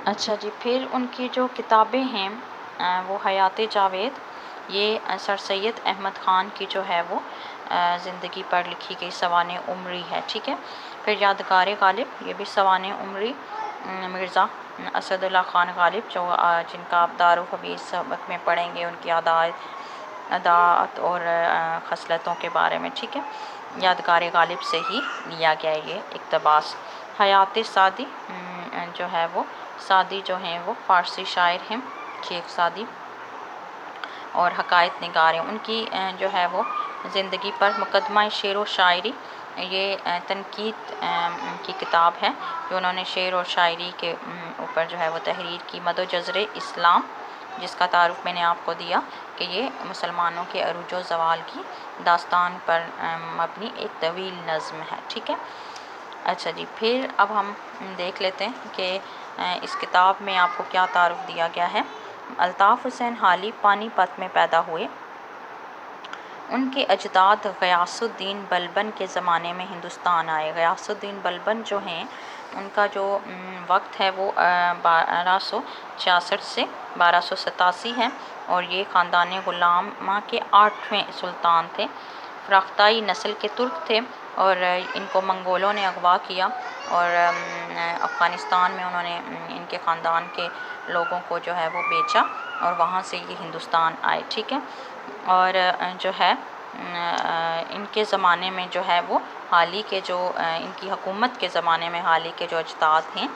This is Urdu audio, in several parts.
اچھا جی، پھر ان کی جو کتابیں ہیں وہ حیات جاوید، یہ سر سید احمد خان کی جو ہے وہ زندگی پر لکھی گئی سوانح عمری ہے، ٹھیک ہے۔ پھر یادگار غالب، یہ بھی سوانح عمری مرزا اسد اللہ خان غالب، جو جن کا آپ دارالحدیث سبق میں پڑھیں گے، ان کی عادات اور خصلتوں کے بارے میں، ٹھیک ہے۔ یادگار غالب سے ہی لیا گیا یہ اقتباس۔ حیات سعدی جو ہے وہ، سعدی جو ہیں وہ فارسی شاعر ہیں، شیخ سعدی، اور حقائق نگار ہیں۔ ان کی جو ہے وہ زندگی پر مقدمہ شعر و شاعری، یہ تنقید کی کتاب ہے، جو انہوں نے شعر اور شاعری کے اوپر جو ہے وہ تحریر کی۔ مد و جزر اسلام، جس کا تعارف میں نے آپ کو دیا کہ یہ مسلمانوں کے عروج و زوال کی داستان پر مبنی ایک طویل نظم ہے، ٹھیک ہے۔ اچھا جی، پھر اب ہم دیکھ لیتے ہیں کہ اس کتاب میں آپ کو کیا تعارف دیا گیا ہے۔ الطاف حسین حالی پانی پت میں پیدا ہوئے۔ ان کے اجداد غیاث الدین بلبن کے زمانے میں ہندوستان آئے۔ غیاث الدین بلبن جو ہیں، ان کا جو وقت ہے وہ 1266 سے 1287 ہے، اور یہ خاندان غلامہ کے 8ویں سلطان تھے۔ فراختائی نسل کے ترک تھے، اور ان کو منگولوں نے اغوا کیا، اور افغانستان میں انہوں نے ان کے خاندان کے لوگوں کو جو ہے وہ بیچا، اور وہاں سے یہ ہندوستان آئے، ٹھیک ہے۔ اور جو ہے ان کے زمانے میں جو ہے وہ حالی کے جو ان کی حکومت کے زمانے میں حالی کے جو اجداد ہیں،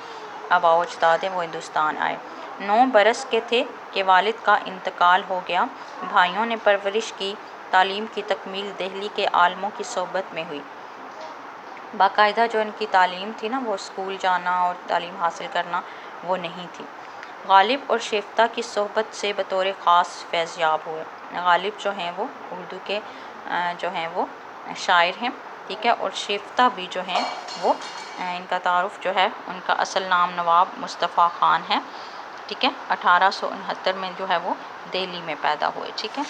آباء و اجداد ہیں، وہ ہندوستان آئے۔ 9 برس کے تھے کہ والد کا انتقال ہو گیا۔ بھائیوں نے پرورش کی۔ تعلیم کی تکمیل دہلی کے عالموں کی صحبت میں ہوئی۔ باقاعدہ جو ان کی تعلیم تھی نا، وہ اسکول جانا اور تعلیم حاصل کرنا، وہ نہیں تھی۔ غالب اور شیفتہ کی صحبت سے بطور خاص فیض یاب ہوئے۔ غالب جو ہیں وہ اردو کے جو ہیں وہ شاعر ہیں، ٹھیک ہے، اور شیفتہ بھی جو ہیں وہ ان کا تعارف جو ہے، ان کا اصل نام نواب مصطفیٰ خان ہے، ٹھیک ہے۔ 1869 میں جو ہے وہ دہلی میں پیدا ہوئے، ٹھیک ہے۔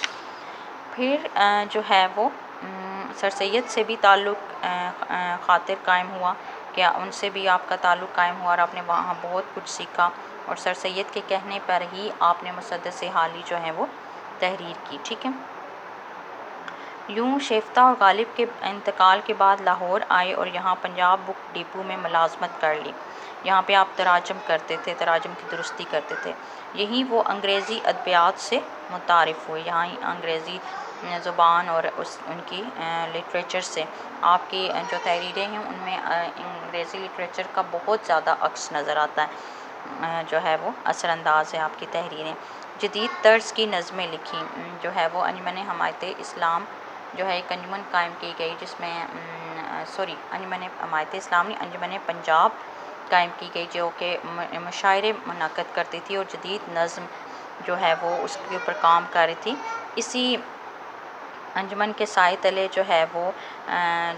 پھر جو ہے وہ سر سید سے بھی تعلق خاطر قائم ہوا، کہ ان سے بھی آپ کا تعلق قائم ہوا، اور آپ نے وہاں بہت کچھ سیکھا، اور سر سید کے کہنے پر ہی آپ نے مسدس حالی جو ہیں وہ تحریر کی، ٹھیک ہے۔ یوں شیفتہ اور غالب کے انتقال کے بعد لاہور آئے، اور یہاں پنجاب بک ڈپو میں ملازمت کر لی۔ یہاں پہ آپ تراجم کرتے تھے، تراجم کی درستی کرتے تھے۔ یہیں وہ انگریزی ادبیات سے متعارف ہوئے، یہاں انگریزی زبان اور ان کی لٹریچر سے آپ کی جو تحریریں ہیں، ان میں انگریزی لٹریچر کا بہت زیادہ عکس نظر آتا ہے، جو ہے وہ اثر انداز ہے آپ کی تحریریں۔ جدید طرز کی نظمیں لکھی، جو ہے وہ انجمن حمایت اسلام جو ہے ایک انجمن قائم کی گئی، جس میں انجمن حمایت اسلام نہیں، انجمن پنجاب قائم کی گئی، جو کہ مشاعرے منعقد کرتی تھی، اور جدید نظم جو ہے وہ اس کے اوپر کام کر رہی تھی۔ اسی انجمن کے سائے تلے جو ہے وہ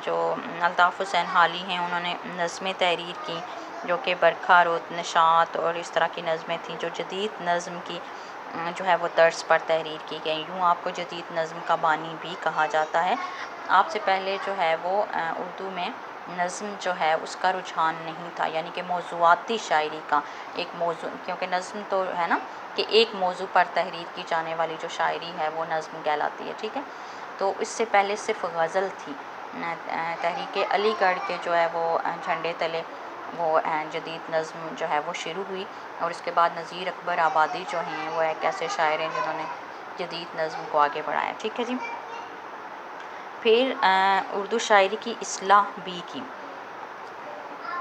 جو الطاف حسین حالی ہیں، انہوں نے نظمیں تحریر کی، جو کہ برکھا، روت، نشاط اور اس طرح کی نظمیں تھیں، جو جدید نظم کی جو ہے وہ طرز پر تحریر کی گئی۔ یوں آپ کو جدید نظم کا بانی بھی کہا جاتا ہے۔ آپ سے پہلے جو ہے وہ اردو میں نظم جو ہے اس کا رجحان نہیں تھا، یعنی کہ موضوعاتی شاعری کا ایک موضوع، کیونکہ نظم تو ہے نا کہ ایک موضوع پر تحریر کی جانے والی جو شاعری ہے وہ نظم کہلاتی ہے، ٹھیک ہے۔ تو اس سے پہلے صرف غزل تھی۔ تحریک علی گڑھ کے جو ہے وہ جھنڈے تلے وہ جدید نظم جو ہے وہ شروع ہوئی، اور اس کے بعد نذیر اکبر آبادی جو ہیں وہ ایک ایسے شاعر ہیں جنہوں نے جدید نظم کو آگے بڑھایا، ٹھیک ہے جی۔ پھر اردو شاعری کی اصلاح بھی کی۔